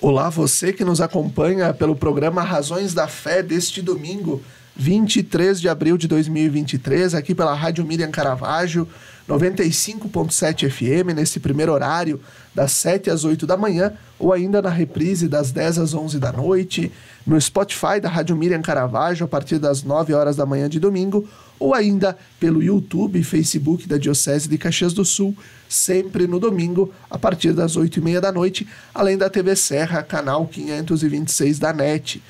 Olá, você que nos acompanha pelo programa Razões da Fé deste domingo, 23 de abril de 2023, aqui pela Rádio Miriam Caravaggio, 95.7 FM, nesse primeiro horário, das 7 às 8 da manhã, ou ainda na reprise das 10 às 11 da noite, no Spotify da Rádio Miriam Caravaggio, a partir das 9 horas da manhã de domingo, ou ainda pelo YouTube e Facebook da Diocese de Caxias do Sul, sempre no domingo, a partir das 8h30 da noite, além da TV Serra, canal 526 da NET.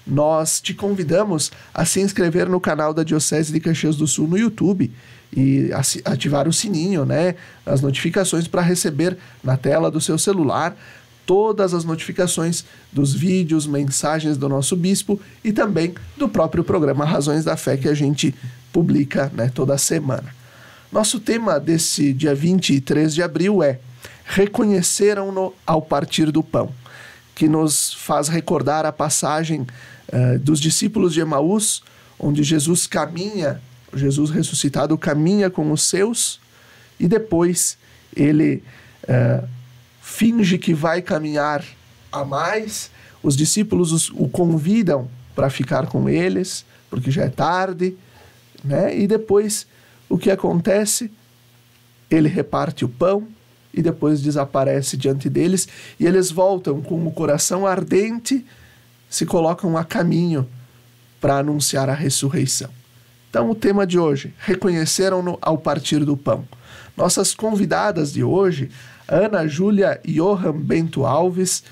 Nós te convidamos a se inscrever no canal da Diocese de Caxias do Sul no YouTube e ativar o sininho, as notificações para receber na tela do seu celular todas as notificações dos vídeos, mensagens do nosso bispo e também do próprio programa Razões da Fé que a gente publica toda semana. Nosso tema desse dia 23 de abril é Reconheceram-no ao partir do pão, que nos faz recordar a passagem dos discípulos de Emaús, onde Jesus ressuscitado caminha com os seus e depois ele finge que vai caminhar a mais. Os discípulos o convidam para ficar com eles, porque já é tarde, e depois o que acontece? Ele reparte o pão e depois desaparece diante deles e eles voltam com o coração ardente, se colocam a caminho para anunciar a ressurreição. Então o tema de hoje, reconheceram-no ao partir do pão. Nossas convidadas de hoje, Ana Júlia Johan Bento Alves,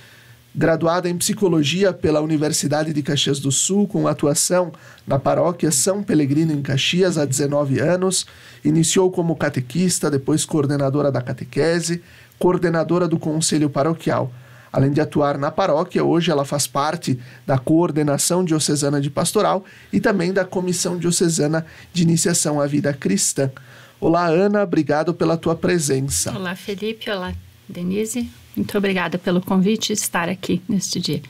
graduada em Psicologia pela Universidade de Caxias do Sul, com atuação na paróquia São Pelegrino em Caxias há 19 anos, iniciou como catequista, depois coordenadora da catequese, coordenadora do Conselho Paroquial. Além de atuar na paróquia, hoje ela faz parte da Coordenação Diocesana de Pastoral e também da Comissão Diocesana de Iniciação à Vida Cristã. Olá, Ana, obrigado pela tua presença. Olá, Felipe. Olá, Denise. Muito obrigada pelo convite de estar aqui neste dia.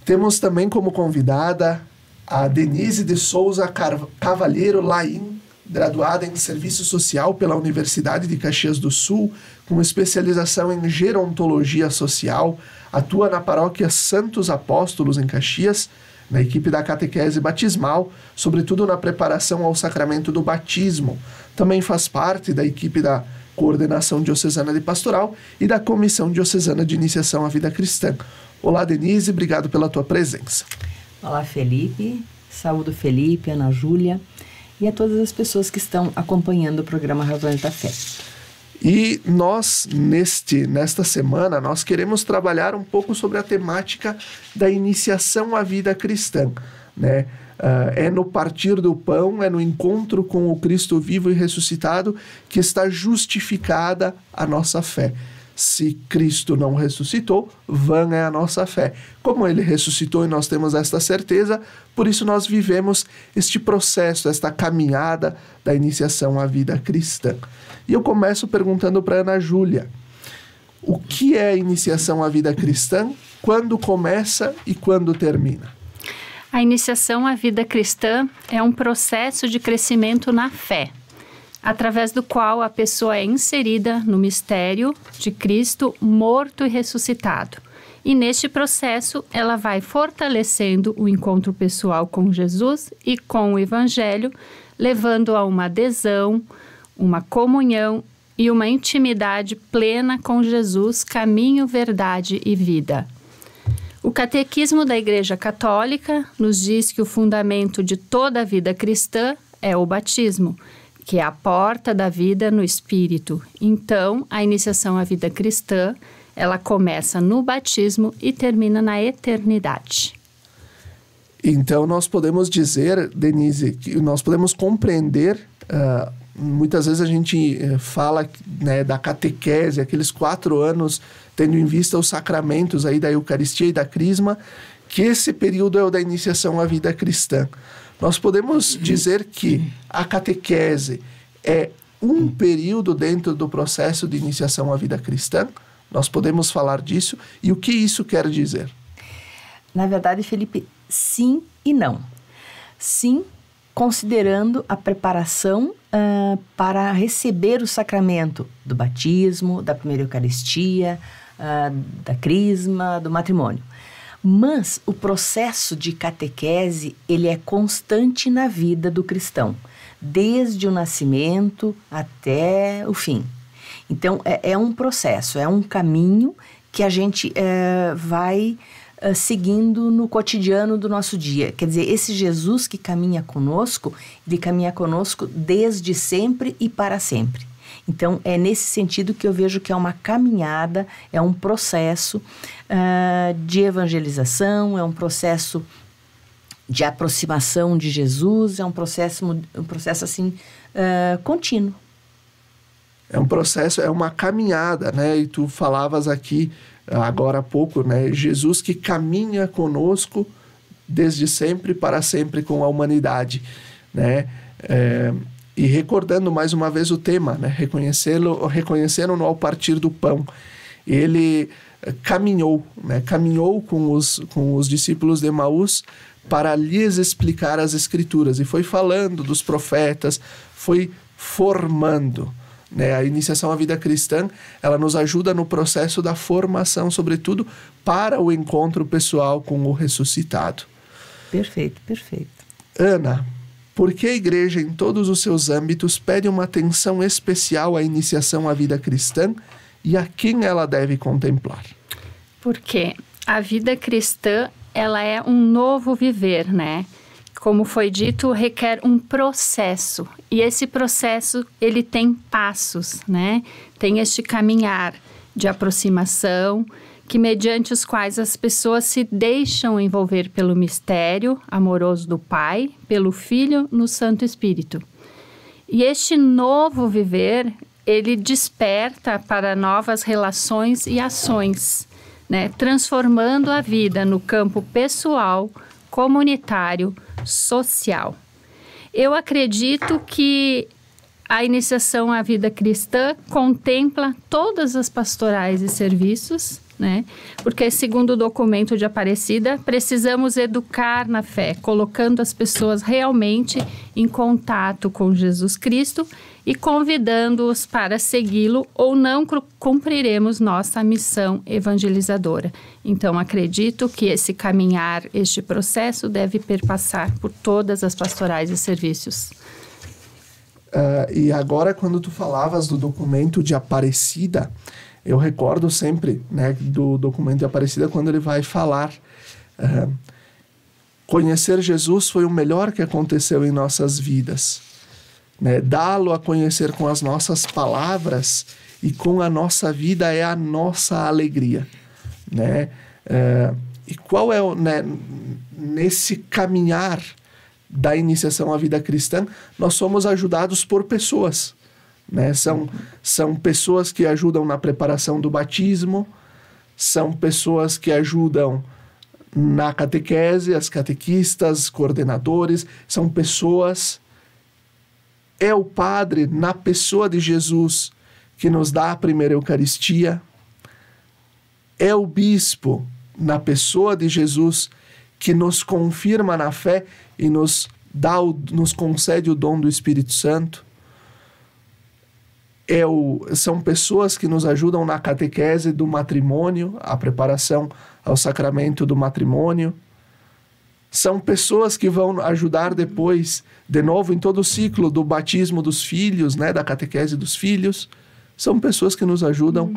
Temos também como convidada a Denise de Souza Cavalheiro Laim, graduada em Serviço Social pela Universidade de Caxias do Sul, com especialização em Gerontologia Social, atua na paróquia Santos Apóstolos em Caxias, na equipe da catequese batismal, sobretudo na preparação ao sacramento do batismo. Também faz parte da equipe da Coordenação Diocesana de Pastoral e da Comissão Diocesana de Iniciação à Vida Cristã. Olá, Denise, obrigado pela tua presença. Olá, Felipe. Saúdo Felipe, Ana Júlia e a todas as pessoas que estão acompanhando o programa Razões da Fé. E nós, nesta semana, nós queremos trabalhar um pouco sobre a temática da iniciação à vida cristã, É no partir do pão, é no encontro com o Cristo vivo e ressuscitado que está justificada a nossa fé. Se Cristo não ressuscitou, vã é a nossa fé. Como ele ressuscitou e nós temos esta certeza, por isso nós vivemos este processo, esta caminhada da iniciação à vida cristã. E eu começo perguntando para Ana Júlia, o que é a iniciação à vida cristã, quando começa e quando termina? A iniciação à vida cristã é um processo de crescimento na fé, através do qual a pessoa é inserida no mistério de Cristo morto e ressuscitado. E neste processo, ela vai fortalecendo o encontro pessoal com Jesus e com o Evangelho, levando a uma adesão, uma comunhão e uma intimidade plena com Jesus, caminho, verdade e vida. O Catequismo da Igreja Católica nos diz que o fundamento de toda a vida cristã é o batismo, que é a porta da vida no Espírito. Então, a iniciação à vida cristã, ela começa no batismo e termina na eternidade. Então, nós podemos dizer, Denise, que nós podemos compreender, muitas vezes a gente fala da catequese, aqueles 4 anos, tendo em vista os sacramentos aí da Eucaristia e da Crisma, que esse período é o da iniciação à vida cristã. Nós podemos dizer que a catequese é um período dentro do processo de iniciação à vida cristã? Nós podemos falar disso? E o que isso quer dizer? Na verdade, Felipe, sim e não. Sim, considerando a preparação para receber o sacramento do batismo, da primeira Eucaristia, da crisma, do matrimônio. Mas o processo de catequese, ele é constante na vida do cristão, desde o nascimento até o fim. Então, é um processo, é um caminho que a gente vai seguindo no cotidiano do nosso dia. Quer dizer, esse Jesus que caminha conosco, ele caminha conosco desde sempre e para sempre. Então, é nesse sentido que eu vejo que é uma caminhada, é um processo de evangelização, é um processo de aproximação de Jesus, é um processo assim, contínuo. É um processo, é uma caminhada, né? E tu falavas aqui, agora há pouco, né? Jesus que caminha conosco desde sempre para sempre com a humanidade, né? E recordando mais uma vez o tema, né? Reconhecendo-no ao partir do pão. Ele caminhou, né? Caminhou com os discípulos de Emaús para lhes explicar as Escrituras. E foi falando dos profetas, foi formando. Né? A iniciação à vida cristã, ela nos ajuda no processo da formação, sobretudo para o encontro pessoal com o ressuscitado. Perfeito, perfeito. Ana, por que a igreja, em todos os seus âmbitos, pede uma atenção especial à iniciação à vida cristã e a quem ela deve contemplar? Porque a vida cristã, ela é um novo viver, né? Como foi dito, requer um processo. E esse processo, ele tem passos, né? Tem este caminhar de aproximação, que mediante os quais as pessoas se deixam envolver pelo mistério amoroso do Pai, pelo Filho, no Santo Espírito. E este novo viver, ele desperta para novas relações e ações, né? Transformando a vida no campo pessoal, comunitário, social. Eu acredito que a iniciação à vida cristã contempla todas as pastorais e serviços, né? Porque, segundo o documento de Aparecida, precisamos educar na fé, colocando as pessoas realmente em contato com Jesus Cristo e convidando-os para segui-lo, ou não cumpriremos nossa missão evangelizadora. Então, acredito que esse caminhar, este processo, deve perpassar por todas as pastorais e serviços. E agora, quando tu falavas do documento de Aparecida, eu recordo sempre, né, do documento de Aparecida, quando ele vai falar: conhecer Jesus foi o melhor que aconteceu em nossas vidas. Né? Dá-lo a conhecer com as nossas palavras e com a nossa vida é a nossa alegria. Né? E qual é, né, nesse caminhar da iniciação à vida cristã, nós somos ajudados por pessoas. Né? São pessoas que ajudam na preparação do batismo, são pessoas que ajudam na catequese, as catequistas, coordenadores, são pessoas... É o Padre, na pessoa de Jesus, que nos dá a primeira Eucaristia. É o Bispo, na pessoa de Jesus, que nos confirma na fé e nos concede o dom do Espírito Santo. São pessoas que nos ajudam na catequese do matrimônio, a preparação ao sacramento do matrimônio. São pessoas que vão ajudar depois, de novo, em todo o ciclo do batismo dos filhos, né, da catequese dos filhos. São pessoas que nos ajudam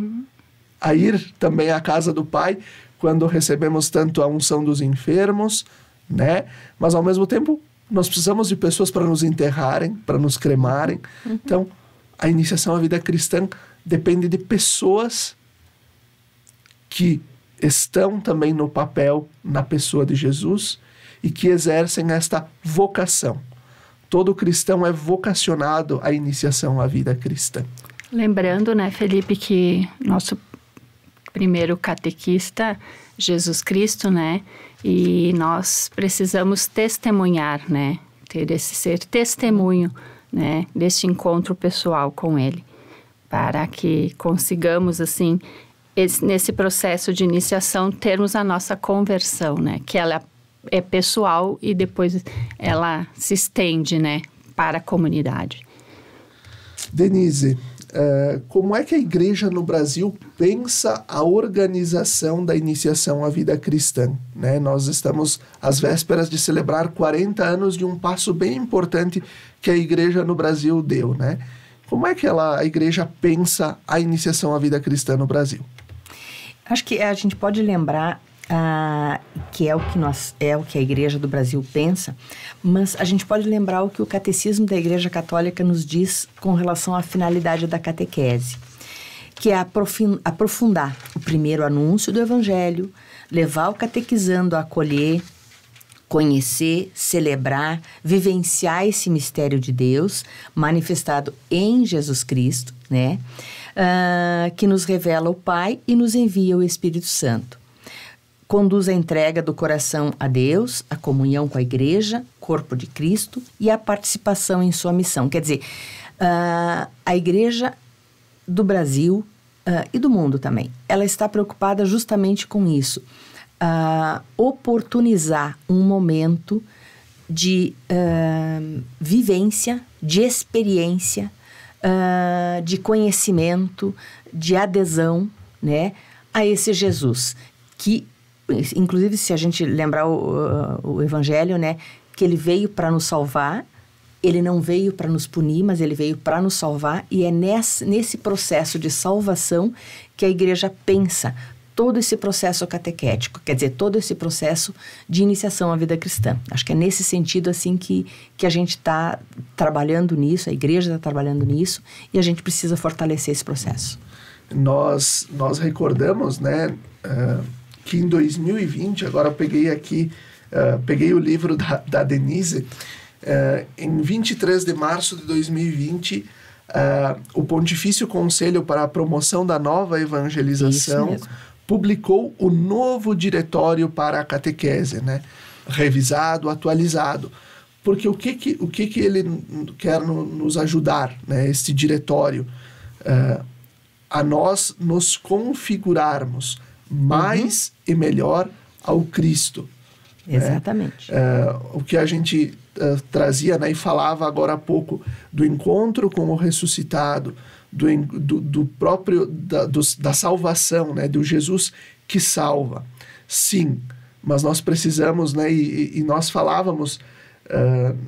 a ir também à casa do Pai, quando recebemos tanto a unção dos enfermos, né? Mas, ao mesmo tempo, nós precisamos de pessoas para nos enterrarem, para nos cremarem. Então, a iniciação à vida cristã depende de pessoas que estão também no papel, na pessoa de Jesus, e que exercem esta vocação. Todo cristão é vocacionado à iniciação à vida cristã. Lembrando, né, Felipe, que nosso primeiro catequista, Jesus Cristo, né, e nós precisamos testemunhar, né, ser testemunho, né, deste encontro pessoal com Ele, para que consigamos, assim, nesse processo de iniciação, termos a nossa conversão, né? Que ela é pessoal e depois ela se estende, né, para a comunidade. Denise, como é que a igreja no Brasil pensa a organização da iniciação à vida cristã, né? Nós estamos às vésperas de celebrar 40 anos de um passo bem importante que a igreja no Brasil deu, né? Como é que a igreja pensa a iniciação à vida cristã no Brasil? Acho que a gente pode lembrar que é o que a Igreja do Brasil pensa, mas a gente pode lembrar o que o Catecismo da Igreja Católica nos diz com relação à finalidade da catequese, que é aprofundar o primeiro anúncio do Evangelho, levar o catequizando a acolher, conhecer, celebrar, vivenciar esse mistério de Deus manifestado em Jesus Cristo, né? Que nos revela o Pai e nos envia o Espírito Santo. Conduz a entrega do coração a Deus, a comunhão com a Igreja, corpo de Cristo, e a participação em sua missão. Quer dizer, a Igreja do Brasil e do mundo também, ela está preocupada justamente com isso. Oportunizar um momento de vivência, de experiência, de conhecimento, de adesão, né, a esse Jesus, que, inclusive, se a gente lembrar o Evangelho, né, que ele veio para nos salvar, ele não veio para nos punir, mas ele veio para nos salvar, e é nesse processo de salvação que a igreja pensa todo esse processo catequético, quer dizer, todo esse processo de iniciação à vida cristã. Acho que é nesse sentido, assim, que a gente está trabalhando nisso, a igreja está trabalhando nisso, e a gente precisa fortalecer esse processo. Nós recordamos, né, que em 2020, agora eu peguei aqui, peguei o livro da Denise, em 23 de março de 2020, o Pontifício Conselho para a Promoção da Nova Evangelização publicou o novo diretório para a catequese, né? Revisado, atualizado. Porque o que ele quer nos ajudar, né? Este diretório, a nós nos configurarmos mais e melhor ao Cristo. Exatamente. O que a gente trazia, né, e falava agora há pouco do encontro com o ressuscitado, do próprio da salvação, né, do Jesus que salva. Sim, mas nós precisamos, né, e nós falávamos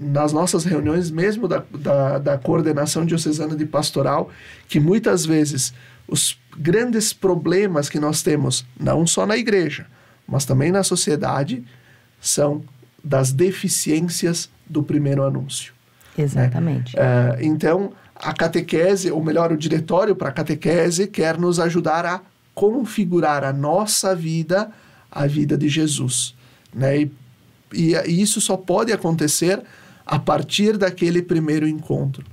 nas nossas reuniões mesmo da coordenação diocesana de pastoral, que muitas vezes os grandes problemas que nós temos, não só na igreja, mas também na sociedade, são das deficiências do primeiro anúncio. Exatamente. Né? Então, a catequese, ou melhor, o diretório para a catequese, quer nos ajudar a configurar a nossa vida, a vida de Jesus. Né? E isso só pode acontecer a partir daquele primeiro encontro.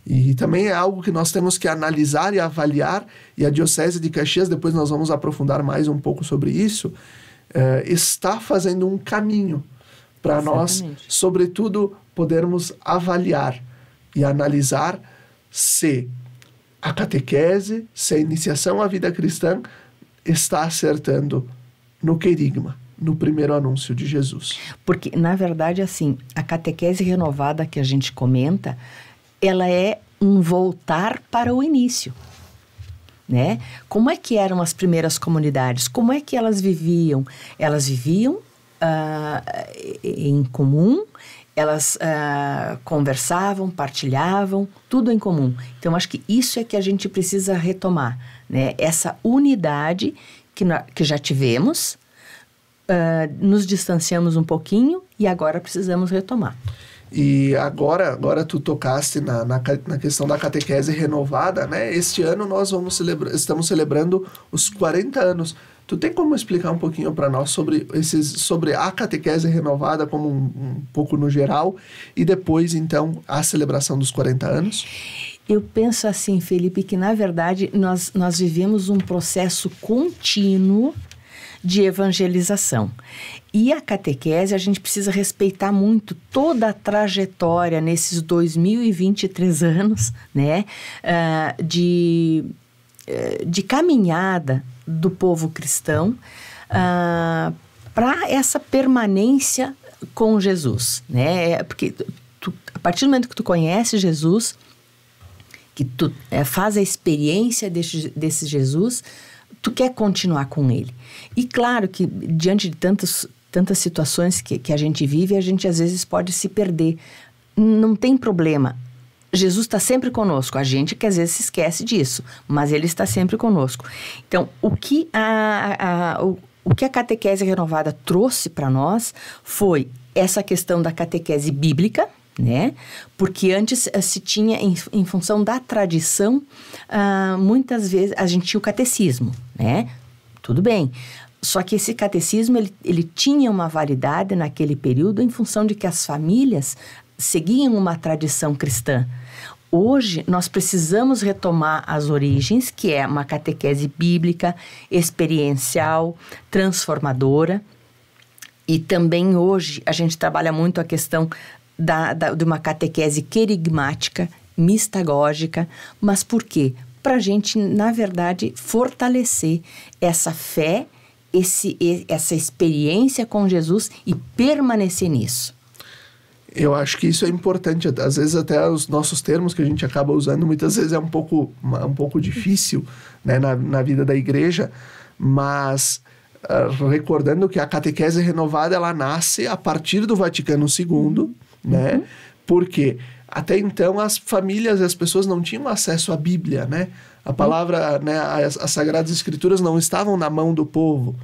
E também é algo que nós temos que analisar e avaliar, e a Diocese de Caxias, depois nós vamos aprofundar mais um pouco sobre isso, está fazendo um caminho para nós, sobretudo, podermos avaliar e analisar se a catequese, se a iniciação à vida cristã está acertando no querigma, no primeiro anúncio de Jesus. Porque, na verdade, assim, a catequese renovada que a gente comenta, ela é um voltar para o início, né? Como é que eram as primeiras comunidades? Como é que elas viviam? Elas viviam em comum, elas conversavam, partilhavam, tudo em comum. Então, acho que isso é que a gente precisa retomar, né? Essa unidade que já tivemos, nos distanciamos um pouquinho e agora precisamos retomar. E agora tu tocaste na questão da catequese renovada, né? Este ano nós estamos celebrando os 40 anos. Tu tem como explicar um pouquinho para nós sobre a catequese renovada como um pouco no geral e depois, então, a celebração dos 40 anos? Eu penso assim, Felipe, que na verdade nós vivemos um processo contínuo de evangelização. E a catequese, a gente precisa respeitar muito toda a trajetória nesses 2023 anos, né, de caminhada do povo cristão para essa permanência com Jesus, né? Porque a partir do momento que tu conhece Jesus, que tu faz a experiência desse Jesus, tu quer continuar com ele. E claro que diante de tantas situações que a gente vive, a gente às vezes pode se perder. Não tem problema. Jesus está sempre conosco. A gente que às vezes se esquece disso, mas ele está sempre conosco. Então, o que a catequese renovada trouxe para nós foi essa questão da catequese bíblica, né? Porque antes se tinha, em função da tradição, muitas vezes a gente tinha o catecismo, né? Tudo bem. Só que esse catecismo, ele tinha uma validade naquele período em função de que as famílias seguiam uma tradição cristã. Hoje, nós precisamos retomar as origens, que é uma catequese bíblica, experiencial, transformadora. E também hoje a gente trabalha muito a questão de uma catequese querigmática, mistagógica. Mas por quê? Para a gente, na verdade, fortalecer essa fé, essa experiência com Jesus e permanecer nisso. Eu acho que isso é importante. Às vezes até os nossos termos que a gente acaba usando, muitas vezes é um pouco difícil, né, na vida da igreja, mas recordando que a catequese renovada, ela nasce a partir do Vaticano II, né? Porque até então as famílias e as pessoas não tinham acesso à Bíblia, né? A palavra, né, as Sagradas Escrituras não estavam na mão do povo.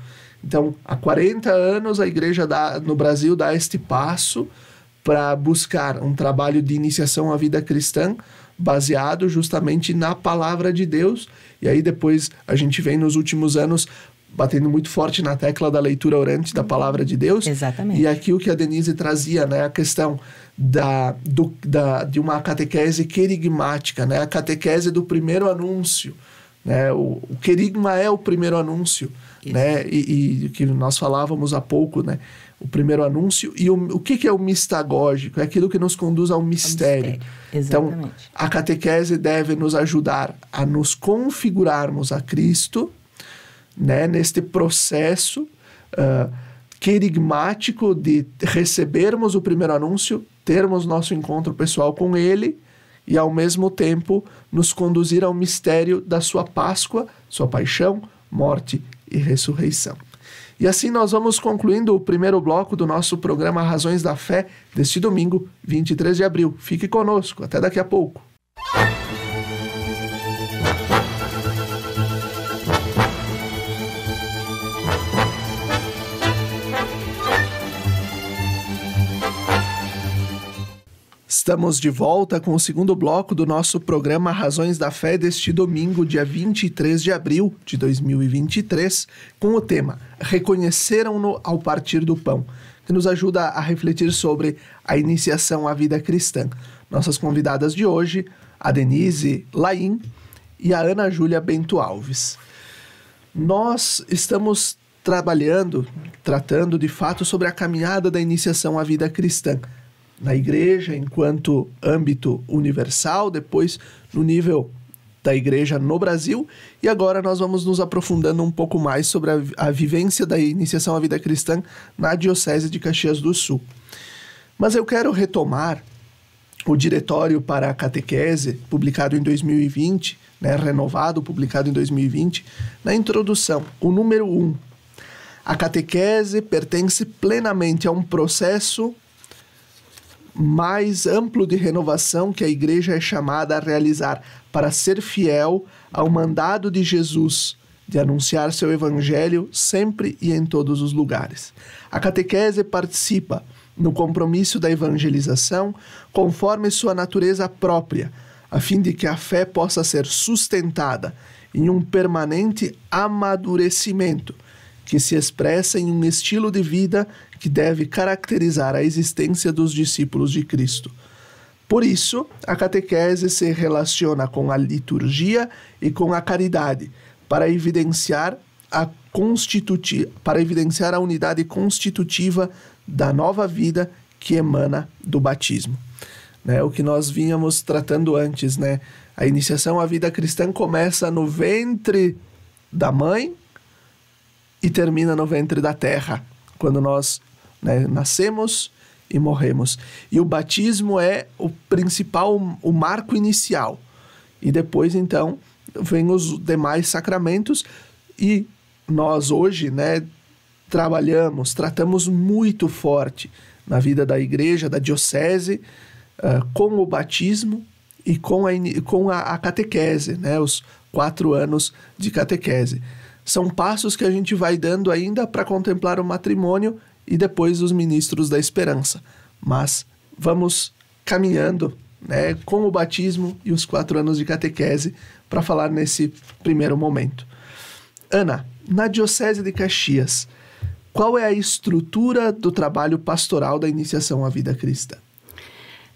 Então, há 40 anos a igreja no Brasil dá este passo para buscar um trabalho de iniciação à vida cristã baseado justamente na palavra de Deus. E aí depois a gente vem nos últimos anos batendo muito forte na tecla da leitura orante da palavra de Deus. Exatamente. E aqui o que a Denise trazia, né, a questão de uma catequese querigmática, né, a catequese do primeiro anúncio. Né, o querigma é o primeiro anúncio, né, e que nós falávamos há pouco, né, o primeiro anúncio. E o que é o mistagógico? É aquilo que nos conduz ao mistério. Exatamente. Então, a catequese deve nos ajudar a nos configurarmos a Cristo, né, neste processo querigmático de recebermos o primeiro anúncio, termos nosso encontro pessoal com ele e, ao mesmo tempo, nos conduzir ao mistério da sua Páscoa, sua paixão, morte e ressurreição. E assim nós vamos concluindo o primeiro bloco do nosso programa Razões da Fé deste domingo, 23 de abril. Fique conosco, até daqui a pouco. Estamos de volta com o segundo bloco do nosso programa Razões da Fé deste domingo, dia 23 de abril de 2023, com o tema Reconheceram-no ao partir do pão, que nos ajuda a refletir sobre a iniciação à vida cristã. Nossas convidadas de hoje, a Denise Laim e a Ana Júlia Bento Alves. Nós estamos tratando de fato sobre a caminhada da iniciação à vida cristã, na igreja enquanto âmbito universal, depois no nível da igreja no Brasil, e agora nós vamos nos aprofundando um pouco mais sobre a vivência da iniciação à vida cristã na Diocese de Caxias do Sul. Mas eu quero retomar o Diretório para a Catequese, publicado em 2020, né, renovado, publicado em 2020, na introdução, o número 1. A catequese pertence plenamente a um processo mais amplo de renovação que a igreja é chamada a realizar para ser fiel ao mandado de Jesus de anunciar seu evangelho sempre e em todos os lugares. A catequese participa no compromisso da evangelização conforme sua natureza própria, a fim de que a fé possa ser sustentada em um permanente amadurecimento que se expressa em um estilo de vida que deve caracterizar a existência dos discípulos de Cristo. Por isso, a catequese se relaciona com a liturgia e com a caridade, para evidenciar a unidade constitutiva da nova vida que emana do batismo. Né, o que nós vínhamos tratando antes, né? A iniciação à vida cristã começa no ventre da mãe, e termina no ventre da terra, quando nós, né, nascemos e morremos. E o batismo é o principal, o marco inicial. E depois, então, vem os demais sacramentos. E nós hoje, né, tratamos muito forte na vida da igreja, da diocese, com o batismo e com a catequese, né, os 4 anos de catequese. São passos que a gente vai dando ainda para contemplar o matrimônio e depois os ministros da esperança. Mas vamos caminhando, né, com o batismo e os 4 anos de catequese para falar nesse primeiro momento. Ana, na Diocese de Caxias, qual é a estrutura do trabalho pastoral da iniciação à vida cristã?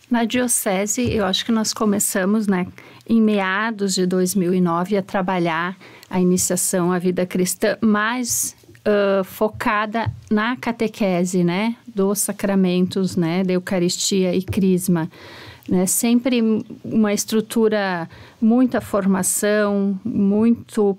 Na Diocese, eu acho que nós começamos, né, em meados de 2009 a trabalhar a iniciação à vida cristã mais focada na catequese, né, dos sacramentos, né, da Eucaristia e Crisma. Né, sempre uma estrutura, muita formação, muito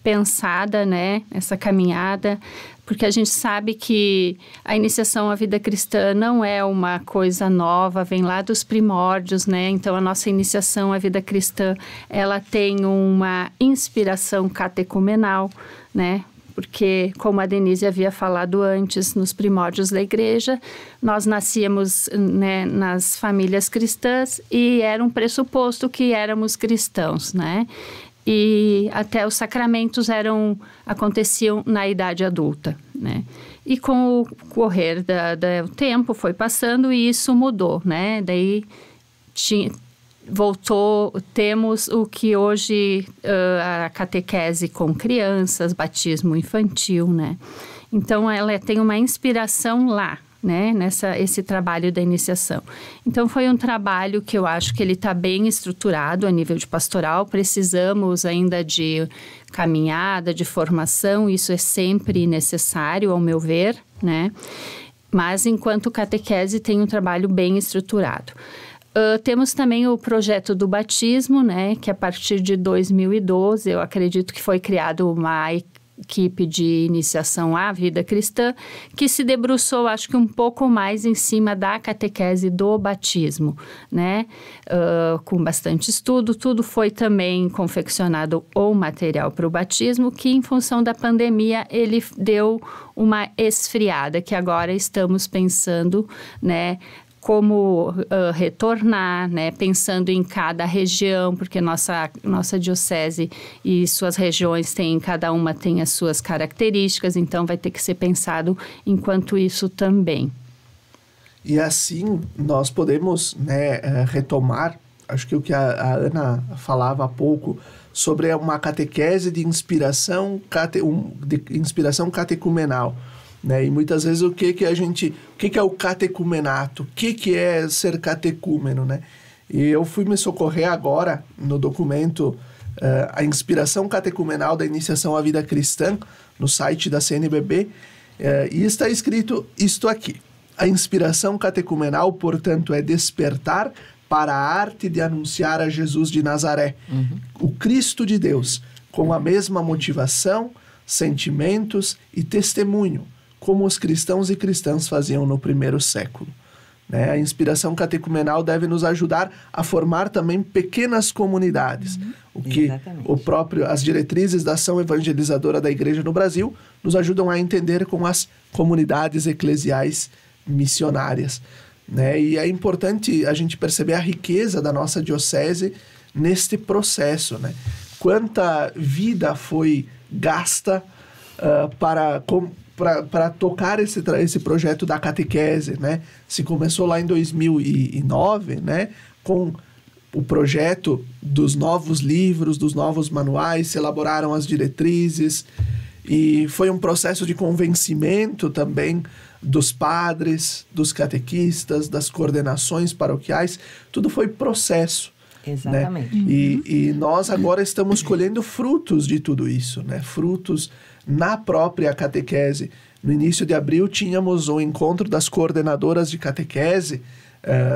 pensada, né, essa caminhada, porque a gente sabe que a iniciação à vida cristã não é uma coisa nova, vem lá dos primórdios, né? Então, a nossa iniciação à vida cristã, ela tem uma inspiração catecumenal, né? Porque, como a Denise havia falado antes, nos primórdios da igreja, nós nascíamos, né, nas famílias cristãs e era um pressuposto que éramos cristãos, né? E até os sacramentos aconteciam na idade adulta, né? E com o correr do tempo foi passando e isso mudou, né? Daí temos o que hoje a catequese com crianças, batismo infantil, né? Então ela tem uma inspiração lá, né, esse trabalho da iniciação. Então, foi um trabalho que eu acho que ele está bem estruturado a nível de pastoral. Precisamos ainda de caminhada, de formação, isso é sempre necessário, ao meu ver, né? Mas, enquanto catequese, tem um trabalho bem estruturado. Temos também o projeto do batismo, né, que a partir de 2012, eu acredito que foi criado uma equipe de iniciação à vida cristã, que se debruçou, acho que um pouco mais em cima da catequese do batismo, né? Com bastante estudo, tudo foi também confeccionado o material para o batismo, que em função da pandemia ele deu uma esfriada, que agora estamos pensando, né, como retornar, né, pensando em cada região, porque nossa diocese e suas regiões cada uma tem as suas características, então vai ter que ser pensado enquanto isso também. E assim nós podemos, né, retomar, acho que o que a Ana falava há pouco, sobre uma catequese de inspiração catecumenal. Né? E muitas vezes o que é o catecumenato? O que é ser catecúmeno, né? E eu fui me socorrer agora no documento a inspiração catecumenal da iniciação à vida cristã, no site da CNBB, e está escrito isto aqui: a inspiração catecumenal, portanto, é despertar para a arte de anunciar a Jesus de Nazaré, o Cristo de Deus, com a mesma motivação, sentimentos e testemunho, como os cristãos e cristãs faziam no primeiro século. Né? A inspiração catecumenal deve nos ajudar a formar também pequenas comunidades, o que as diretrizes da ação evangelizadora da Igreja no Brasil nos ajudam a entender com as comunidades eclesiais missionárias. Né? E é importante a gente perceber a riqueza da nossa diocese neste processo. Né? Quanta vida foi gasta para tocar esse projeto da catequese, né? Se começou lá em 2009, né? Com o projeto dos novos livros, dos novos manuais, se elaboraram as diretrizes e foi um processo de convencimento também dos padres, dos catequistas, das coordenações paroquiais, tudo foi processo. Exatamente. Né? E nós agora estamos colhendo frutos de tudo isso, né? Frutos na própria catequese. No início de abril tínhamos o encontro das coordenadoras de catequese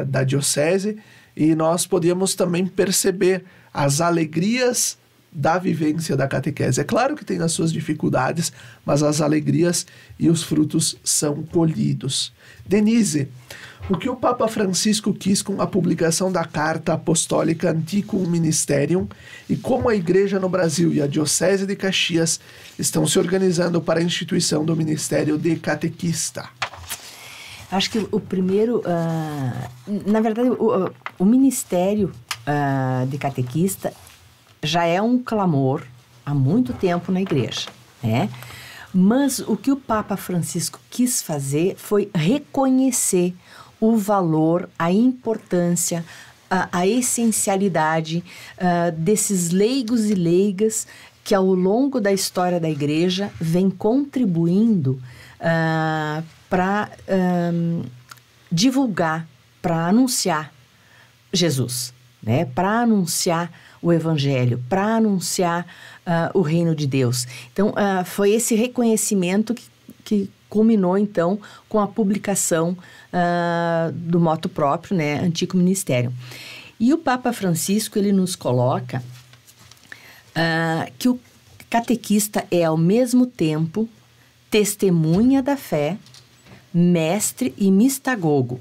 da diocese e nós podíamos também perceber as alegrias da vivência da catequese. É claro que tem as suas dificuldades, mas as alegrias e os frutos são colhidos. Denise, o que o Papa Francisco quis com a publicação da Carta Apostólica Antiquum Ministerium e como a Igreja no Brasil e a Diocese de Caxias estão se organizando para a instituição do Ministério de Catequista? Acho que o primeiro, na verdade, o Ministério de Catequista já é um clamor há muito tempo na Igreja, né? Mas o que o Papa Francisco quis fazer foi reconhecer o valor, a importância, a essencialidade desses leigos e leigas que ao longo da história da Igreja vem contribuindo para divulgar, para anunciar Jesus, né? Para anunciar o Evangelho, para anunciar o Reino de Deus. Então, foi esse reconhecimento que culminou, então, com a publicação do motu próprio, né, Antiquum Ministerium. E o Papa Francisco, ele nos coloca que o catequista é, ao mesmo tempo, testemunha da fé, mestre e mistagogo,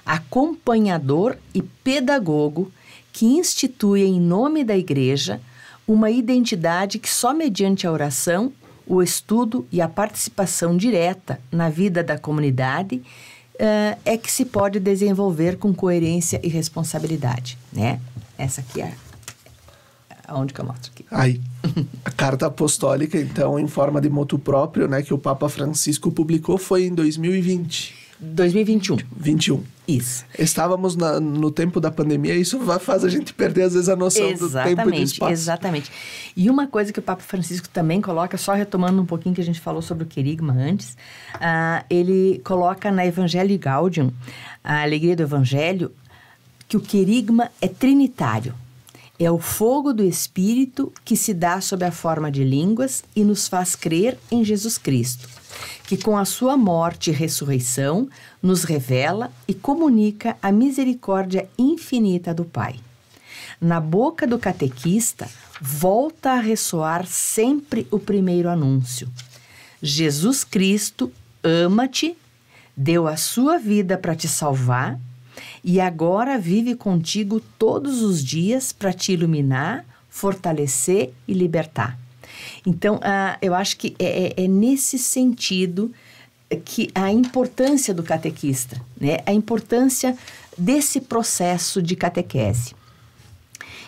acompanhador e pedagogo que institui em nome da Igreja uma identidade que só mediante a oração, o estudo e a participação direta na vida da comunidade é que se pode desenvolver com coerência e responsabilidade, né? Essa aqui é aonde que eu mostro aqui. Aí, a Carta Apostólica, então, em forma de motu próprio, né, que o Papa Francisco publicou, foi em 2021. 21. Isso. Estávamos no tempo da pandemia, isso faz a gente perder, às vezes, a noção do tempo e do espaço. Exatamente. E uma coisa que o Papa Francisco também coloca, só retomando um pouquinho que a gente falou sobre o querigma antes, ele coloca na Evangelii Gaudium, a alegria do Evangelho, que o querigma é trinitário. É o fogo do Espírito que se dá sob a forma de línguas e nos faz crer em Jesus Cristo, que com a sua morte e ressurreição nos revela e comunica a misericórdia infinita do Pai. Na boca do catequista, volta a ressoar sempre o primeiro anúncio. Jesus Cristo ama-te, deu a sua vida para te salvar e agora vive contigo todos os dias para te iluminar, fortalecer e libertar. Então, eu acho que é nesse sentido que a importância do catequista, né? A importância desse processo de catequese.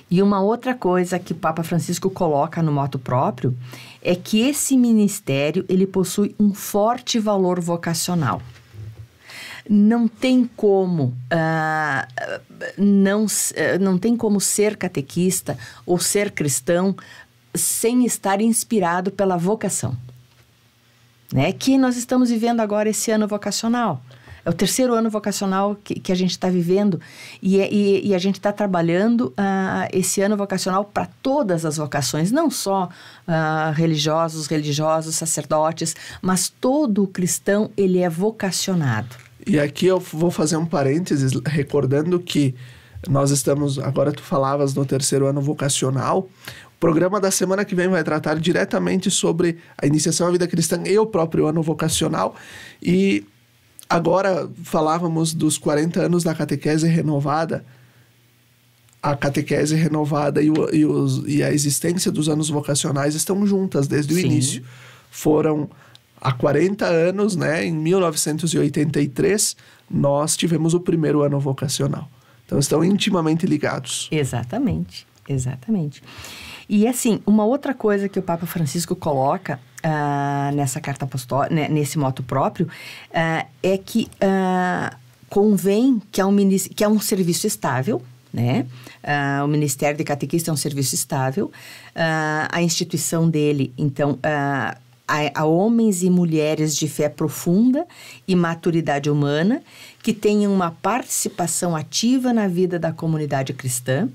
E uma outra coisa que o Papa Francisco coloca no motu próprio é que esse ministério ele possui um forte valor vocacional. Não tem como não tem como ser catequista ou ser cristão sem estar inspirado pela vocação, né? Que nós estamos vivendo agora esse ano vocacional. É o terceiro ano vocacional que a gente está vivendo e a gente está trabalhando esse ano vocacional para todas as vocações, não só religiosos, sacerdotes, mas todo cristão ele é vocacionado. E aqui eu vou fazer um parênteses, recordando que nós estamos, agora tu falavas no terceiro ano vocacional, o programa da semana que vem vai tratar diretamente sobre a iniciação à vida cristã e o próprio ano vocacional. E agora falávamos dos 40 anos da catequese renovada. A catequese renovada e a existência dos anos vocacionais estão juntas desde o início. Foram há 40 anos, né, em 1983, nós tivemos o primeiro ano vocacional. Então, estão intimamente ligados. Exatamente. E, assim, uma outra coisa que o Papa Francisco coloca nessa carta apostólica, nesse motu próprio, é que convém que é um serviço estável, né? O Ministério de Catequista é um serviço estável. A instituição dele, então, a homens e mulheres de fé profunda e maturidade humana que tenham uma participação ativa na vida da comunidade cristã,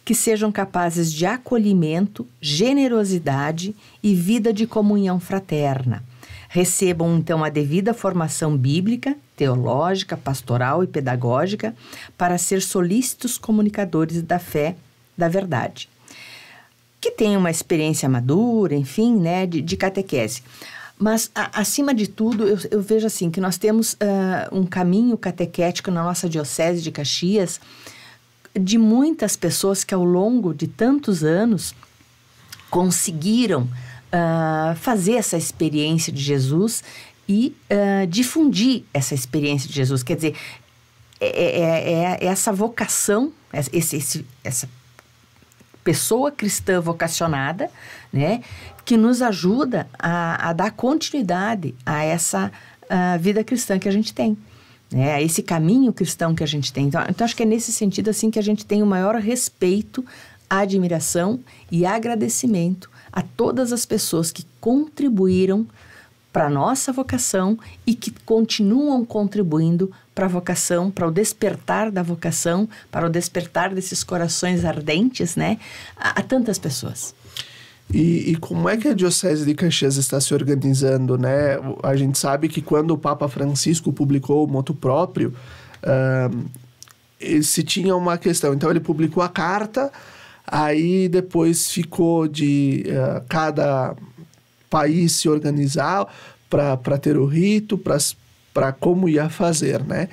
que sejam capazes de acolhimento, generosidade e vida de comunhão fraterna. Recebam, então, a devida formação bíblica, teológica, pastoral e pedagógica para ser solícitos comunicadores da fé, da verdade. que tem uma experiência madura, enfim, né, de catequese. Mas, acima de tudo, eu vejo assim, que nós temos um caminho catequético na nossa Diocese de Caxias de muitas pessoas que ao longo de tantos anos conseguiram fazer essa experiência de Jesus e difundir essa experiência de Jesus. Quer dizer, essa vocação, essa pessoa cristã vocacionada, né, que nos ajuda a dar continuidade a essa vida cristã que a gente tem, né, a esse caminho cristão que a gente tem. Então, acho que é nesse sentido assim que a gente tem o maior respeito, admiração e agradecimento a todas as pessoas que contribuíram para a nossa vocação e que continuam contribuindo para a vocação, para o despertar da vocação, para o despertar desses corações ardentes, né, a tantas pessoas. E como é que a Diocese de Caxias está se organizando, né? A gente sabe que quando o Papa Francisco publicou o motu próprio, se tinha uma questão. Então, ele publicou a carta, aí depois ficou de cada país se organizar para ter o rito, para como ia fazer, né?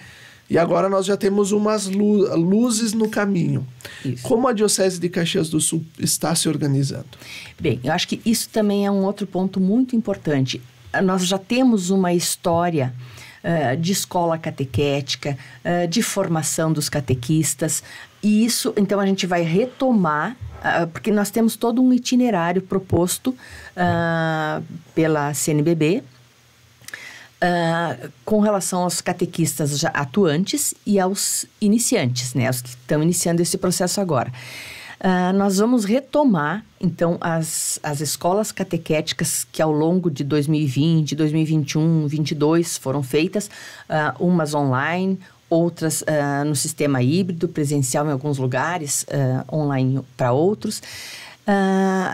E agora nós já temos umas luzes no caminho. Isso. Como a Diocese de Caxias do Sul está se organizando? Bem, eu acho que isso também é um outro ponto muito importante. Nós já temos uma história de escola catequética, de formação dos catequistas, e isso, então, a gente vai retomar, porque nós temos todo um itinerário proposto pela CNBB, com relação aos catequistas já atuantes e aos iniciantes, né, os que estão iniciando esse processo agora. Nós vamos retomar, então, as escolas catequéticas que ao longo de 2020, 2021, 2022 foram feitas, umas online, outras no sistema híbrido, presencial em alguns lugares, online para outros,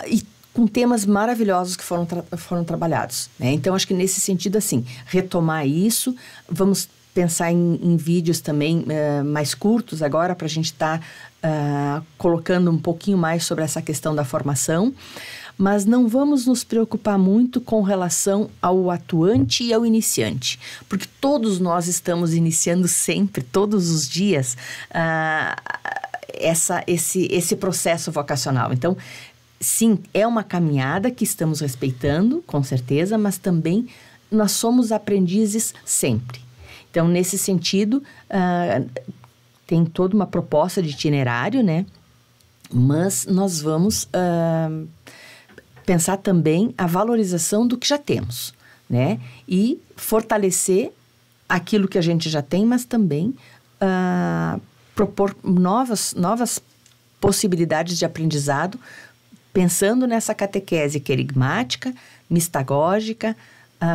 e com temas maravilhosos que foram trabalhados, né? Então, acho que nesse sentido, assim, retomar isso, vamos pensar em vídeos também mais curtos agora, para a gente estar colocando um pouquinho mais sobre essa questão da formação, mas não vamos nos preocupar muito com relação ao atuante e ao iniciante, porque todos nós estamos iniciando sempre, todos os dias, esse processo vocacional. Então, sim, é uma caminhada que estamos respeitando, com certeza, mas também nós somos aprendizes sempre. Então, nesse sentido, tem toda uma proposta de itinerário, né? Mas nós vamos pensar também a valorização do que já temos, né? E fortalecer aquilo que a gente já tem, mas também propor novas possibilidades de aprendizado, pensando nessa catequese querigmática, mistagógica,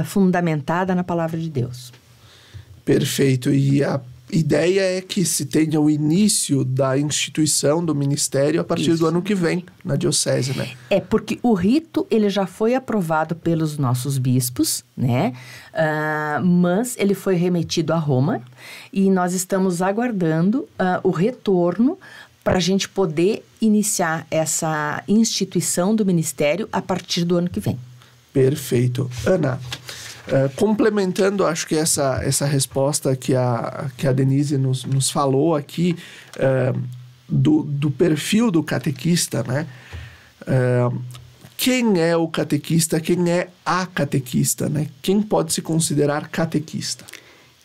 fundamentada na Palavra de Deus. Perfeito. E a ideia é que se tenha o início da instituição do ministério a partir do ano que vem, na Diocese, né? Porque o rito, ele já foi aprovado pelos nossos bispos, né? Mas ele foi remetido a Roma e nós estamos aguardando o retorno para a gente poder iniciar essa instituição do ministério a partir do ano que vem. Perfeito. Ana, complementando, acho que essa resposta que a Denise nos falou aqui, do perfil do catequista, né? Quem é o catequista? Quem é a catequista, né? Quem pode se considerar catequista?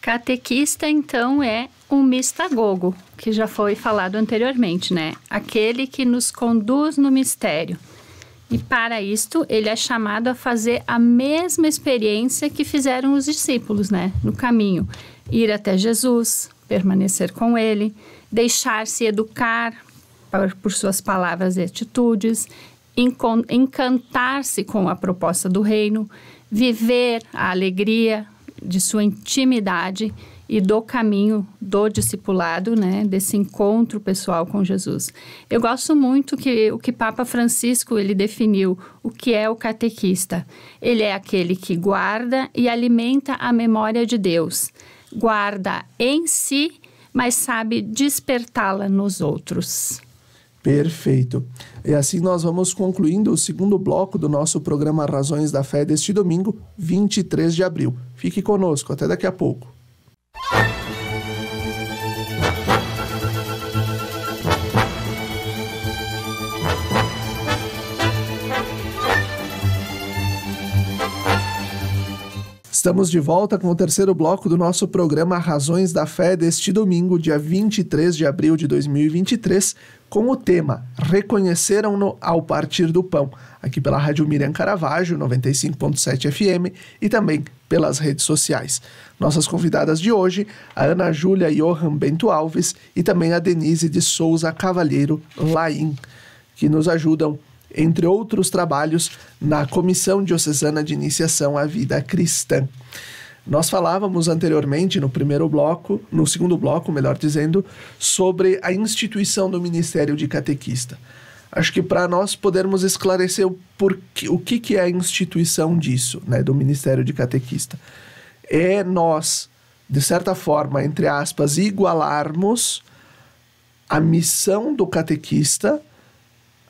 Catequista, então, é um mistagogo, que já foi falado anteriormente, né? Aquele que nos conduz no mistério. E para isto, ele é chamado a fazer a mesma experiência que fizeram os discípulos, né? No caminho. Ir até Jesus, permanecer com ele, deixar-se educar por suas palavras e atitudes, encantar-se com a proposta do reino, viver a alegria de sua intimidade e do caminho do discipulado, né, desse encontro pessoal com Jesus. Eu gosto muito que o que Papa Francisco ele definiu o que é o catequista. Ele é aquele que guarda e alimenta a memória de Deus. Guarda em si, mas sabe despertá-la nos outros. Perfeito. E assim nós vamos concluindo o segundo bloco do nosso programa Razões da Fé deste domingo, 23 de abril. Fique conosco, até daqui a pouco. Estamos de volta com o terceiro bloco do nosso programa Razões da Fé deste domingo, dia 23 de abril de 2023, com o tema Reconheceram-no ao partir do pão, aqui pela Rádio Miriam Caravaggio, 95.7 FM e também pelas redes sociais. Nossas convidadas de hoje, a Ana Júlia Johan Bento Alves e também a Denise de Souza Cavalheiro Laim, que nos ajudam, entre outros trabalhos, na Comissão Diocesana de Iniciação à Vida Cristã. Nós falávamos anteriormente, no segundo bloco, melhor dizendo, sobre a instituição do Ministério de Catequista. Acho que para nós podermos esclarecer o que é a instituição disso, né, do Ministério de Catequista. É nós, de certa forma, entre aspas, igualarmos a missão do catequista,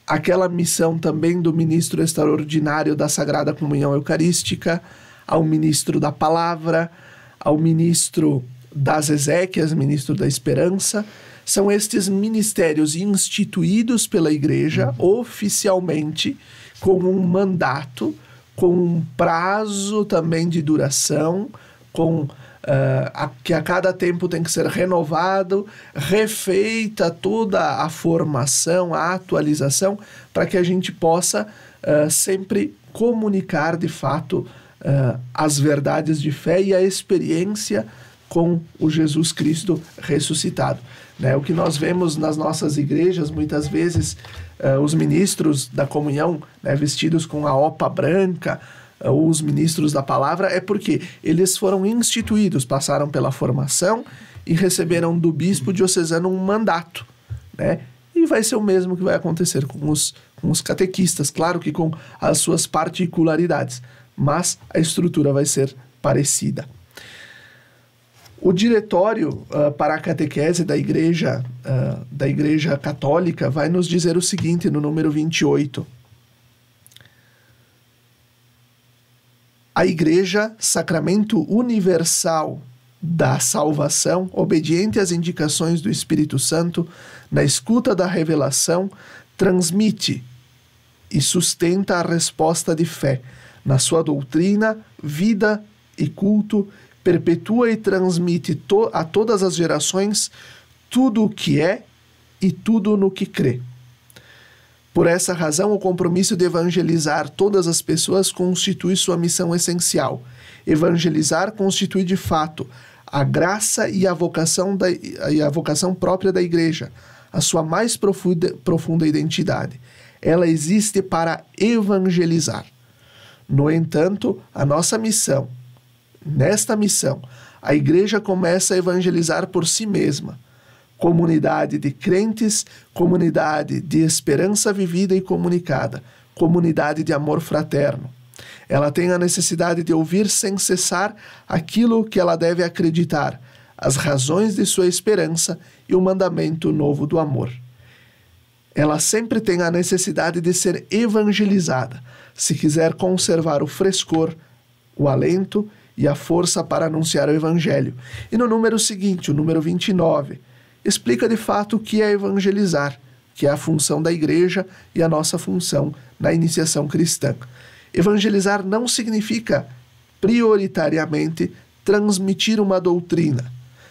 aquela missão também do ministro extraordinário da Sagrada Comunhão Eucarística, ao ministro da Palavra, ao ministro das Exéquias, ministro da Esperança. São estes ministérios instituídos pela Igreja oficialmente, com um mandato, com um prazo também de duração, que a cada tempo tem que ser renovado, refeita toda a formação, a atualização, para que a gente possa sempre comunicar de fato as verdades de fé e a experiência com o Jesus Cristo ressuscitado. Né? O que nós vemos nas nossas igrejas, muitas vezes, os ministros da comunhão, né, vestidos com a opa branca, os ministros da palavra, é porque eles foram instituídos, passaram pela formação e receberam do bispo diocesano um mandato, né? E vai ser o mesmo que vai acontecer com os catequistas, claro que com as suas particularidades, mas a estrutura vai ser parecida. O diretório para a catequese da Igreja Católica vai nos dizer o seguinte no número 28. A Igreja, sacramento universal da salvação, obediente às indicações do Espírito Santo, na escuta da revelação, transmite e sustenta a resposta de fé, na sua doutrina, vida e culto, perpetua e transmite a todas as gerações tudo o que é e tudo no que crê. Por essa razão, o compromisso de evangelizar todas as pessoas constitui sua missão essencial. Evangelizar constitui, de fato, a graça e a vocação própria da Igreja, a sua mais profunda identidade. Ela existe para evangelizar. No entanto, a nossa missão, nesta missão, a Igreja começa a evangelizar por si mesma. Comunidade de crentes, comunidade de esperança vivida e comunicada, comunidade de amor fraterno. Ela tem a necessidade de ouvir sem cessar aquilo que ela deve acreditar, as razões de sua esperança e o mandamento novo do amor. Ela sempre tem a necessidade de ser evangelizada, se quiser conservar o frescor, o alento e a força para anunciar o Evangelho. E no número seguinte, o número 29, explica de fato o que é evangelizar, que é a função da Igreja e a nossa função na iniciação cristã. Evangelizar não significa, prioritariamente, transmitir uma doutrina.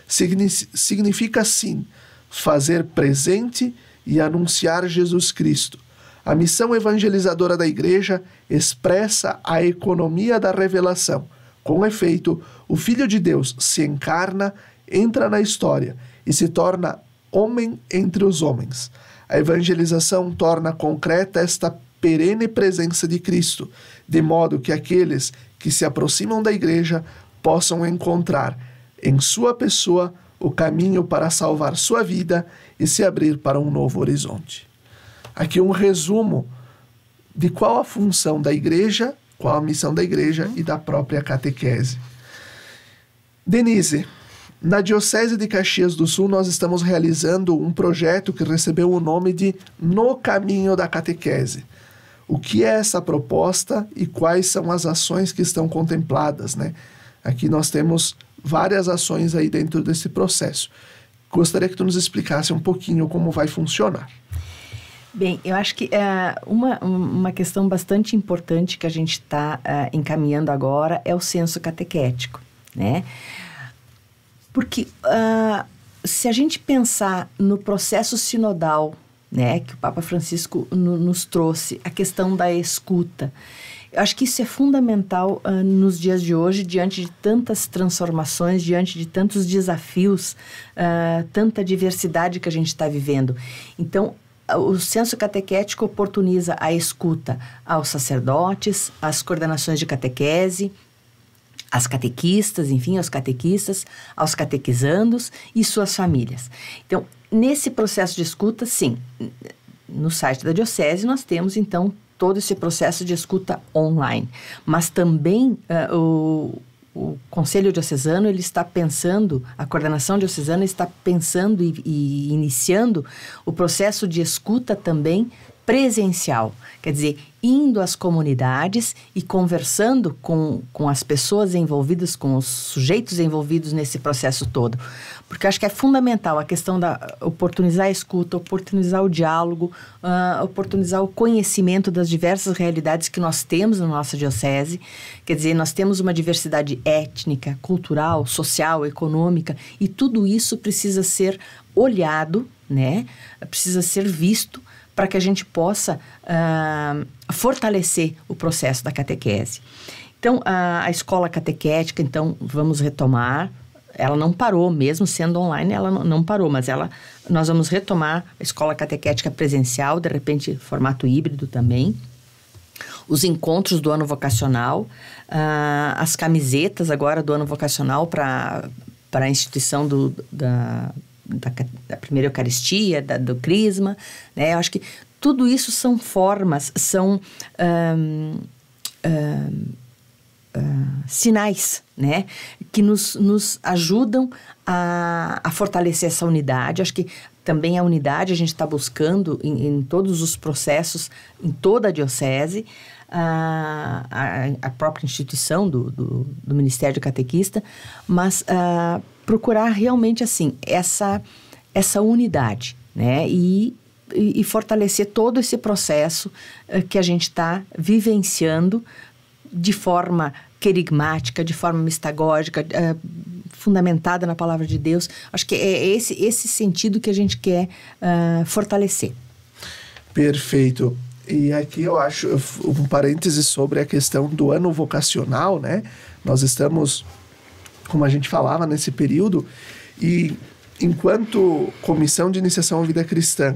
Significa, sim, fazer presente e anunciar Jesus Cristo. A missão evangelizadora da Igreja expressa a economia da revelação. Com efeito, o Filho de Deus se encarna, entra na história e se torna homem entre os homens. A evangelização torna concreta esta perene presença de Cristo, de modo que aqueles que se aproximam da Igreja possam encontrar em sua pessoa o caminho para salvar sua vida e se abrir para um novo horizonte. Aqui um resumo de qual a função da Igreja, qual a missão da Igreja e da própria catequese. Denise, Na Diocese de Caxias do Sul, nós estamos realizando um projeto que recebeu o nome de No Caminho da Catequese. O que é essa proposta e quais são as ações que estão contempladas, né? Aqui nós temos várias ações aí dentro desse processo. Gostaria que tu nos explicasse um pouquinho como vai funcionar. Bem, eu acho que uma questão bastante importante que a gente está encaminhando agora é o censo catequético, né? Porque se a gente pensar no processo sinodal, né, que o Papa Francisco nos trouxe, a questão da escuta, eu acho que isso é fundamental nos dias de hoje, diante de tantas transformações, diante de tantos desafios, tanta diversidade que a gente está vivendo. Então, o censo catequético oportuniza a escuta aos sacerdotes, às coordenações de catequese, às catequistas, enfim, aos catequistas, aos catequizandos e suas famílias. Então, nesse processo de escuta, sim, no site da Diocese nós temos, então, todo esse processo de escuta online. Mas também o Conselho Diocesano, ele está pensando, a coordenação diocesana está pensando e iniciando o processo de escuta também presencial, quer dizer, indo às comunidades e conversando com as pessoas envolvidas, com os sujeitos envolvidos nesse processo todo. Porque eu acho que é fundamental a questão da oportunizar a escuta, oportunizar o diálogo, oportunizar o conhecimento das diversas realidades que nós temos na nossa diocese. Quer dizer, nós temos uma diversidade étnica, cultural, social, econômica, e tudo isso precisa ser olhado, né? Precisa ser visto para que a gente possa fortalecer o processo da catequese. Então, a escola catequética, então, vamos retomar. Ela não parou, mesmo sendo online, ela não parou, mas nós vamos retomar a escola catequética presencial, de repente, formato híbrido também. Os encontros do ano vocacional, as camisetas agora do ano vocacional para a instituição da primeira Eucaristia, do Crisma, né? Eu acho que tudo isso são formas, são sinais, né? Que nos ajudam a fortalecer essa unidade. Acho que também a unidade a gente está buscando em todos os processos, em toda a diocese, a própria instituição do Ministério Catequista, mas procurar realmente assim essa unidade, né? E fortalecer todo esse processo que a gente está vivenciando de forma querigmática, de forma mistagógica, fundamentada na palavra de Deus. Acho que é esse sentido que a gente quer fortalecer. Perfeito. E aqui eu acho um parêntese sobre a questão do ano vocacional, né? Nós estamos, como a gente falava nesse período, e enquanto Comissão de Iniciação à Vida Cristã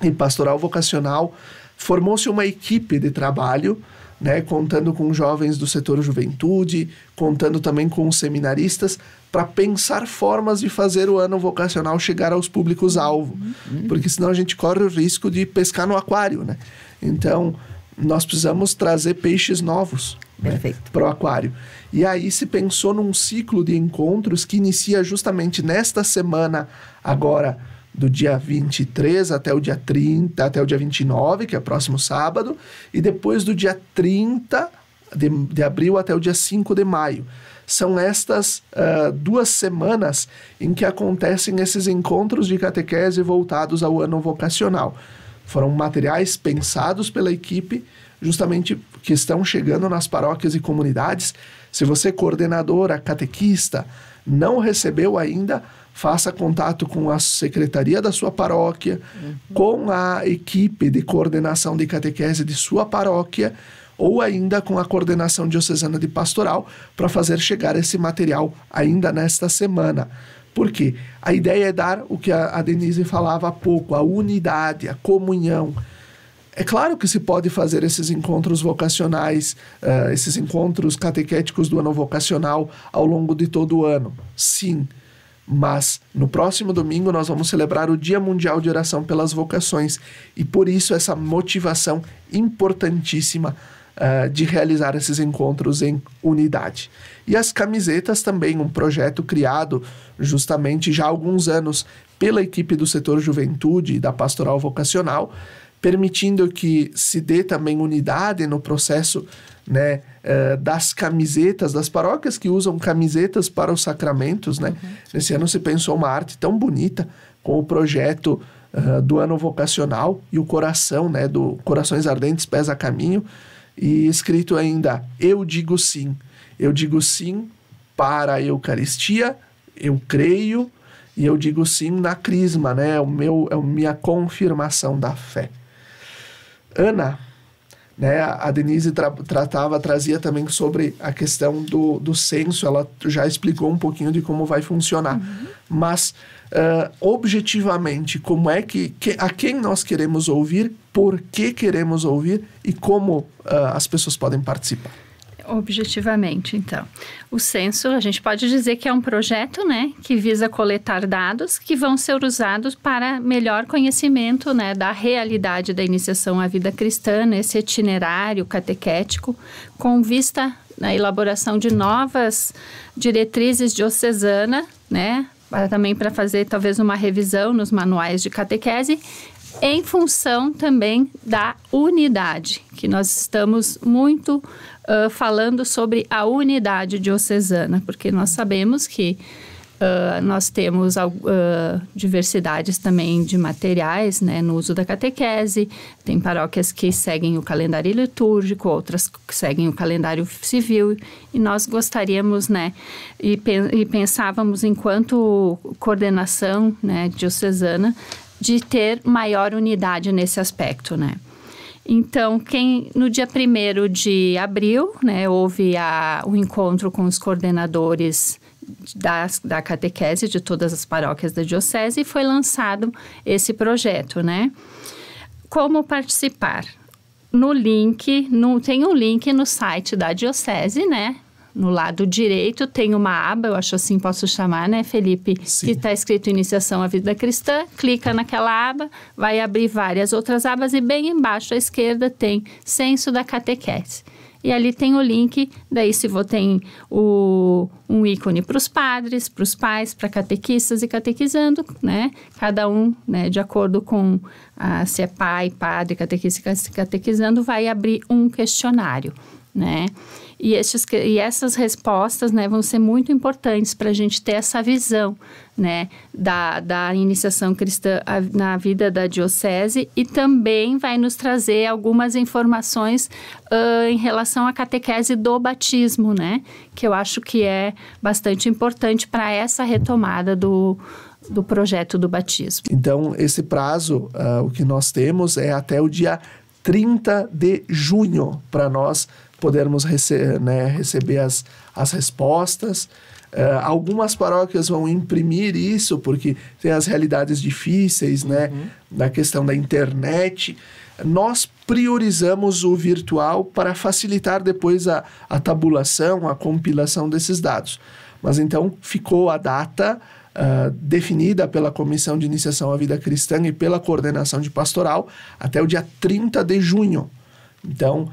e Pastoral Vocacional, formou-se uma equipe de trabalho, né, contando com jovens do setor juventude, contando também com os seminaristas, para pensar formas de fazer o ano vocacional chegar aos públicos-alvo. Porque senão a gente corre o risco de pescar no aquário, né? Então, nós precisamos trazer peixes novos, né, para o aquário. E aí se pensou num ciclo de encontros que inicia justamente nesta semana agora, do dia 23 até o dia 30, até o dia 29, que é o próximo sábado, e depois do dia 30 de abril até o dia 5 de maio. São estas 2 semanas em que acontecem esses encontros de catequese voltados ao ano vocacional. Foram materiais pensados pela equipe, justamente que estão chegando nas paróquias e comunidades. Se você, coordenadora, catequista, não recebeu ainda, faça contato com a secretaria da sua paróquia, com a equipe de coordenação de catequese de sua paróquia, ou ainda com a coordenação diocesana de pastoral, para fazer chegar esse material ainda nesta semana. Por quê? A ideia é dar o que a Denise falava há pouco, a unidade, a comunhão. É claro que se pode fazer esses encontros vocacionais, esses encontros catequéticos do ano vocacional ao longo de todo o ano. Sim. Mas no próximo domingo nós vamos celebrar o Dia Mundial de Oração pelas Vocações, e por isso essa motivação importantíssima de realizar esses encontros em unidade. E as camisetas também, um projeto criado justamente já há alguns anos pela equipe do setor juventude e da pastoral vocacional, permitindo que se dê também unidade no processo, né, das camisetas, das paróquias que usam camisetas para os sacramentos, né? Nesse ano se pensou uma arte tão bonita com o projeto do ano vocacional e o coração, né, do Corações Ardentes, Pés a Caminho, e escrito ainda: eu digo sim para a Eucaristia, eu creio, e eu digo sim na crisma, né? É a minha confirmação da fé. Ana, né, a Denise trazia também sobre a questão do censo, ela já explicou um pouquinho de como vai funcionar, mas objetivamente, como é a quem nós queremos ouvir, por que queremos ouvir e como as pessoas podem participar? Objetivamente, então. O censo, a gente pode dizer que é um projeto, né, que visa coletar dados que vão ser usados para melhor conhecimento, né, da realidade da iniciação à vida cristã, nesse itinerário catequético, com vista na elaboração de novas diretrizes diocesanas, né, também para fazer talvez uma revisão nos manuais de catequese, em função também da unidade, que nós estamos muito falando sobre a unidade diocesana, porque nós sabemos que nós temos diversidades também de materiais, né, no uso da catequese. Tem paróquias que seguem o calendário litúrgico, outras que seguem o calendário civil, e nós gostaríamos, né, e pensávamos enquanto coordenação, né, diocesana, de ter maior unidade nesse aspecto, né? Então, no dia 1º de abril, né, houve o encontro com os coordenadores da catequese de todas as paróquias da diocese e foi lançado esse projeto, né? Como participar? Tem um link no site da diocese, né? No lado direito tem uma aba, eu acho assim, posso chamar, né, Felipe? Sim. Que está escrito Iniciação à Vida Cristã. Clica naquela aba, vai abrir várias outras abas e bem embaixo à esquerda tem Censo da Catequese. E ali tem o link, daí tem um ícone para os padres, para os pais, para catequistas e catequizando, né? Cada um, né, de acordo com se é pai, padre, catequista e catequizando, vai abrir um questionário, né? E essas respostas, né, vão ser muito importantes para a gente ter essa visão, né, da iniciação cristã na vida da diocese, e também vai nos trazer algumas informações em relação à catequese do batismo, né, que eu acho que é bastante importante para essa retomada do projeto do batismo. Então, esse prazo, o que nós temos é até o dia 30 de junho para nós podermos receber as respostas. Algumas paróquias vão imprimir isso, porque tem as realidades difíceis, né, da questão da internet. Nós priorizamos o virtual para facilitar depois a tabulação, a compilação desses dados. Mas então ficou a data definida pela Comissão de Iniciação à Vida Cristã e pela Coordenação de Pastoral até o dia 30 de junho. Então,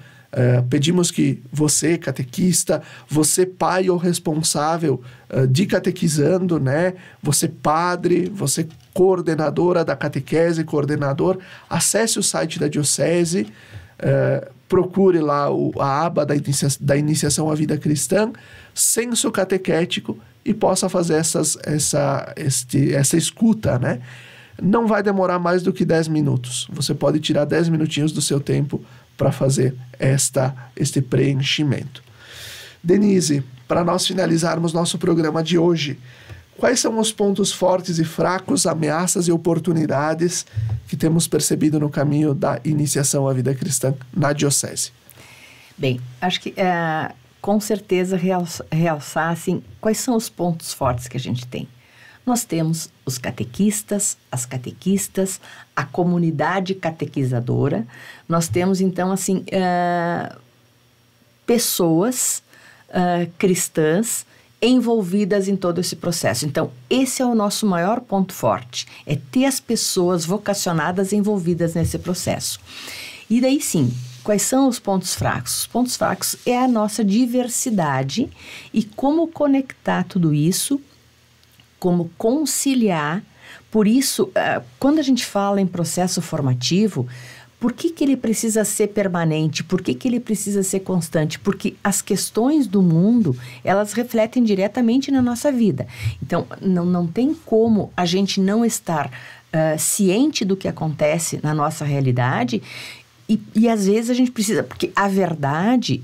pedimos que você, catequista, você pai ou responsável de catequizando, né? Você padre, você coordenadora da catequese, coordenador, acesse o site da diocese, procure lá a aba da iniciação à vida cristã, censo catequético, e possa fazer essa escuta, né? Não vai demorar mais do que 10 minutos. Você pode tirar 10 minutinhos do seu tempo para fazer este preenchimento. Denise, para nós finalizarmos nosso programa de hoje, quais são os pontos fortes e fracos, ameaças e oportunidades que temos percebido no caminho da iniciação à vida cristã na diocese? Bem, acho que com certeza realçar assim, quais são os pontos fortes que a gente tem. Nós temos os catequistas, as catequistas, a comunidade catequizadora. Nós temos, então, assim, pessoas cristãs envolvidas em todo esse processo. Então, esse é o nosso maior ponto forte, é ter as pessoas vocacionadas envolvidas nesse processo. E daí, sim, Quais são os pontos fracos? Os pontos fracos é a nossa diversidade e como conectar tudo isso, como conciliar. Por isso, quando a gente fala em processo formativo, por que ele precisa ser permanente? Por que ele precisa ser constante? Porque as questões do mundo, elas refletem diretamente na nossa vida. Então, não tem como a gente não estar ciente do que acontece na nossa realidade e às vezes a gente precisa... Porque a verdade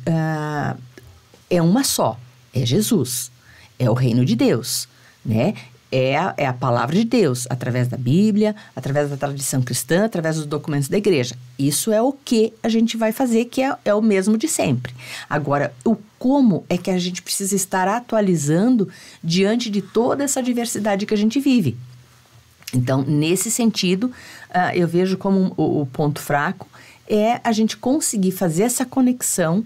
é uma só, é Jesus, é o reino de Deus, né? É a palavra de Deus, através da Bíblia, através da tradição cristã, através dos documentos da igreja. Isso é o que a gente vai fazer, que é o mesmo de sempre. Agora, o como é que a gente precisa estar atualizando diante de toda essa diversidade que a gente vive. Então, nesse sentido, eu vejo como o ponto fraco é a gente conseguir fazer essa conexão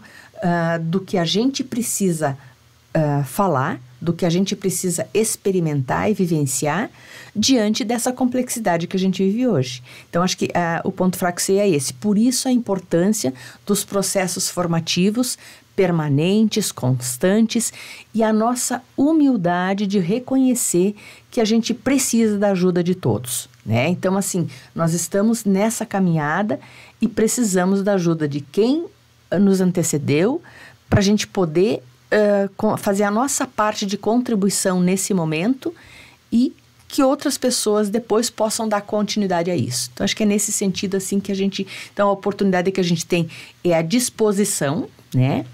do que a gente precisa falar, do que a gente precisa experimentar e vivenciar diante dessa complexidade que a gente vive hoje. Então, acho que o ponto fraco seria esse. Por isso, a importância dos processos formativos permanentes, constantes e a nossa humildade de reconhecer que a gente precisa da ajuda de todos, né? Então, assim, nós estamos nessa caminhada e precisamos da ajuda de quem nos antecedeu para a gente poder fazer a nossa parte de contribuição nesse momento e que outras pessoas depois possam dar continuidade a isso. Então, acho que é nesse sentido, assim, que a gente... Então, a oportunidade que a gente tem é a disposição, né?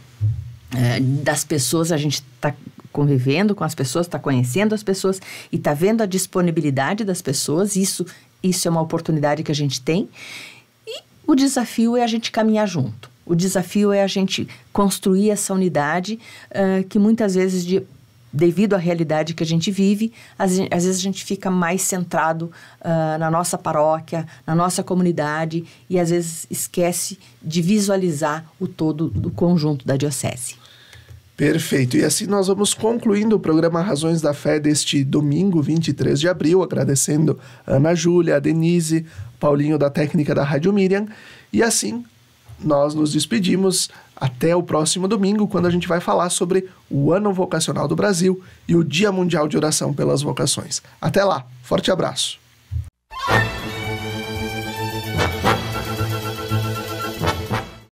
Das pessoas, a gente está convivendo com as pessoas, está conhecendo as pessoas e está vendo a disponibilidade das pessoas. Isso é uma oportunidade que a gente tem. E o desafio é a gente caminhar junto. O desafio é a gente construir essa unidade que muitas vezes, devido à realidade que a gente vive, às vezes a gente fica mais centrado na nossa paróquia, na nossa comunidade e às vezes esquece de visualizar o todo do conjunto da diocese. Perfeito. E assim nós vamos concluindo o programa Razões da Fé deste domingo, 23 de abril, agradecendo a Ana Júlia, a Denise, Paulinho da técnica da Rádio Miriam. E assim nós nos despedimos até o próximo domingo, quando a gente vai falar sobre o Ano Vocacional do Brasil e o Dia Mundial de Oração pelas Vocações. Até lá, forte abraço.